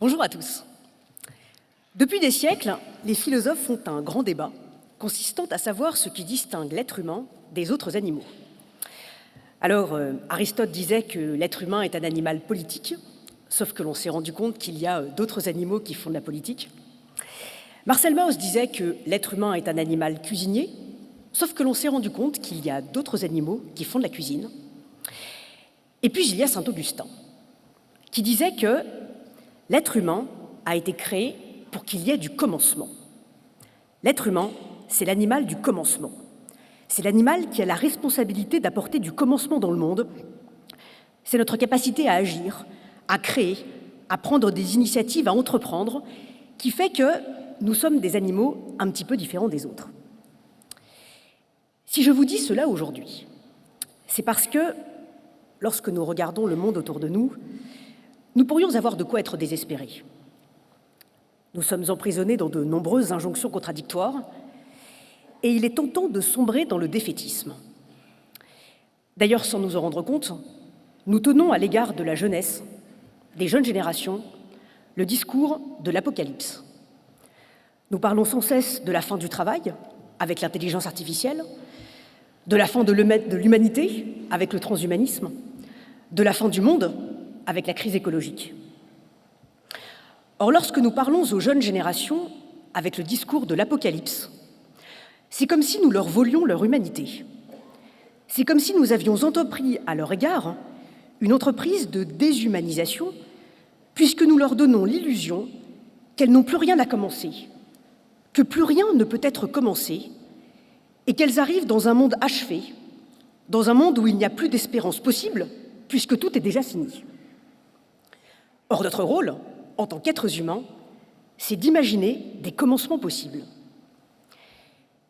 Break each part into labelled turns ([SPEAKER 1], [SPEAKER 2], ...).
[SPEAKER 1] Bonjour à tous. Depuis des siècles, les philosophes font un grand débat consistant à savoir ce qui distingue l'être humain des autres animaux. Alors, Aristote disait que l'être humain est un animal politique, sauf que l'on s'est rendu compte qu'il y a d'autres animaux qui font de la politique. Marcel Mauss disait que l'être humain est un animal cuisinier, sauf que l'on s'est rendu compte qu'il y a d'autres animaux qui font de la cuisine. Et puis il y a saint Augustin, qui disait que l'être humain a été créé pour qu'il y ait du commencement. L'être humain, c'est l'animal du commencement. C'est l'animal qui a la responsabilité d'apporter du commencement dans le monde. C'est notre capacité à agir, à créer, à prendre des initiatives, à entreprendre, qui fait que nous sommes des animaux un petit peu différents des autres. Si je vous dis cela aujourd'hui, c'est parce que, lorsque nous regardons le monde autour de nous, nous pourrions avoir de quoi être désespérés. Nous sommes emprisonnés dans de nombreuses injonctions contradictoires et il est tentant de sombrer dans le défaitisme. D'ailleurs, sans nous en rendre compte, nous tenons à l'égard de la jeunesse, des jeunes générations, le discours de l'apocalypse. Nous parlons sans cesse de la fin du travail, avec l'intelligence artificielle, de la fin de l'humanité, avec le transhumanisme, de la fin du monde, avec la crise écologique. Or, lorsque nous parlons aux jeunes générations avec le discours de l'apocalypse, c'est comme si nous leur volions leur humanité. C'est comme si nous avions entrepris à leur égard une entreprise de déshumanisation, puisque nous leur donnons l'illusion qu'elles n'ont plus rien à commencer, que plus rien ne peut être commencé, et qu'elles arrivent dans un monde achevé, dans un monde où il n'y a plus d'espérance possible, puisque tout est déjà fini. Or, notre rôle, en tant qu'êtres humains, c'est d'imaginer des commencements possibles.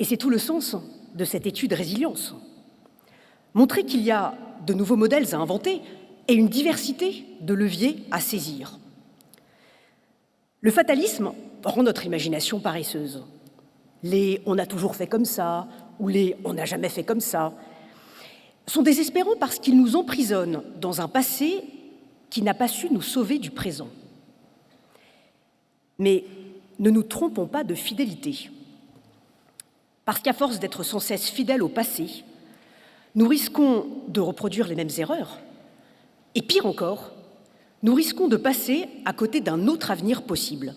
[SPEAKER 1] Et c'est tout le sens de cette étude Résilience. Montrer qu'il y a de nouveaux modèles à inventer et une diversité de leviers à saisir. Le fatalisme rend notre imagination paresseuse. Les « on a toujours fait comme ça » ou les « on n'a jamais fait comme ça » sont désespérants parce qu'ils nous emprisonnent dans un passé qui n'a pas su nous sauver du présent. Mais ne nous trompons pas de fidélité. Parce qu'à force d'être sans cesse fidèles au passé, nous risquons de reproduire les mêmes erreurs. Et pire encore, nous risquons de passer à côté d'un autre avenir possible.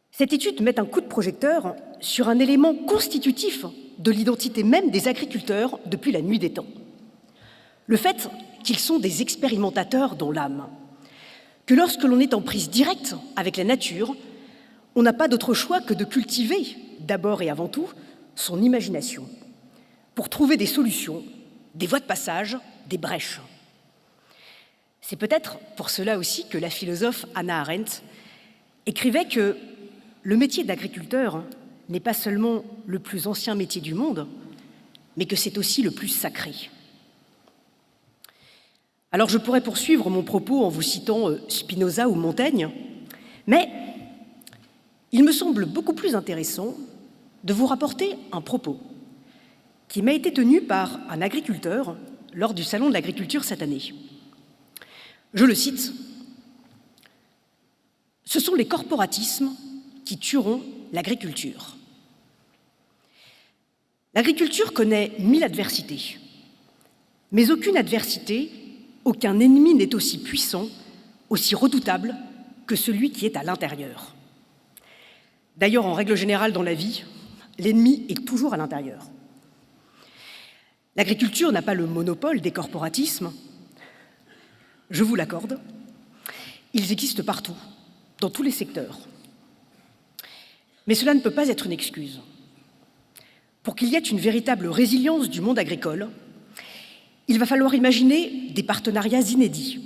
[SPEAKER 1] Cette étude met un coup de projecteur sur un élément constitutif de l'identité même des agriculteurs depuis la nuit des temps. Le fait qu'ils sont des expérimentateurs dans l'âme, que lorsque l'on est en prise directe avec la nature, on n'a pas d'autre choix que de cultiver, d'abord et avant tout, son imagination, pour trouver des solutions, des voies de passage, des brèches. C'est peut-être pour cela aussi que la philosophe Hannah Arendt écrivait que le métier d'agriculteur n'est pas seulement le plus ancien métier du monde, mais que c'est aussi le plus sacré. Alors je pourrais poursuivre mon propos en vous citant Spinoza ou Montaigne, mais il me semble beaucoup plus intéressant de vous rapporter un propos qui m'a été tenu par un agriculteur lors du Salon de l'agriculture cette année. Je le cite, « Ce sont les corporatismes qui tueront l'agriculture. L'agriculture connaît 1000 adversités, mais aucune adversité, aucun ennemi n'est aussi puissant, aussi redoutable que celui qui est à l'intérieur. D'ailleurs, en règle générale dans la vie, l'ennemi est toujours à l'intérieur. L'agriculture n'a pas le monopole des corporatismes. Je vous l'accorde, ils existent partout, dans tous les secteurs. Mais cela ne peut pas être une excuse. Pour qu'il y ait une véritable résilience du monde agricole, il va falloir imaginer des partenariats inédits,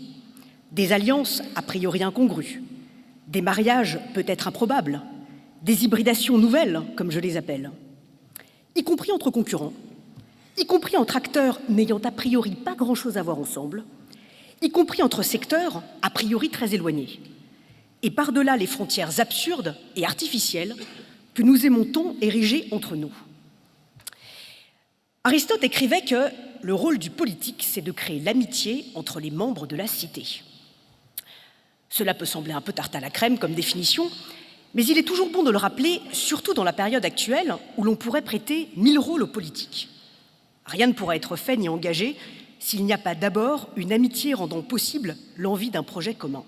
[SPEAKER 1] des alliances a priori incongrues, des mariages peut-être improbables, des hybridations nouvelles, comme je les appelle, y compris entre concurrents, y compris entre acteurs n'ayant a priori pas grand-chose à voir ensemble, y compris entre secteurs a priori très éloignés, et par-delà les frontières absurdes et artificielles que nous aimons tant ériger entre nous. Aristote écrivait que le rôle du politique, c'est de créer l'amitié entre les membres de la cité. Cela peut sembler un peu tarte à la crème comme définition, mais il est toujours bon de le rappeler, surtout dans la période actuelle où l'on pourrait prêter 1000 rôles aux politiques. Rien ne pourra être fait ni engagé s'il n'y a pas d'abord une amitié rendant possible l'envie d'un projet commun.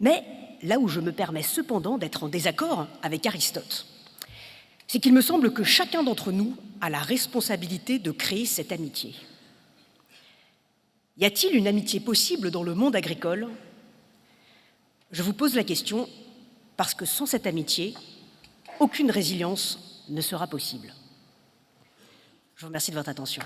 [SPEAKER 1] Mais là où je me permets cependant d'être en désaccord avec Aristote, c'est qu'il me semble que chacun d'entre nous a la responsabilité de créer cette amitié. Y a-t-il une amitié possible dans le monde agricole? Je vous pose la question parce que sans cette amitié, aucune résilience ne sera possible. Je vous remercie de votre attention.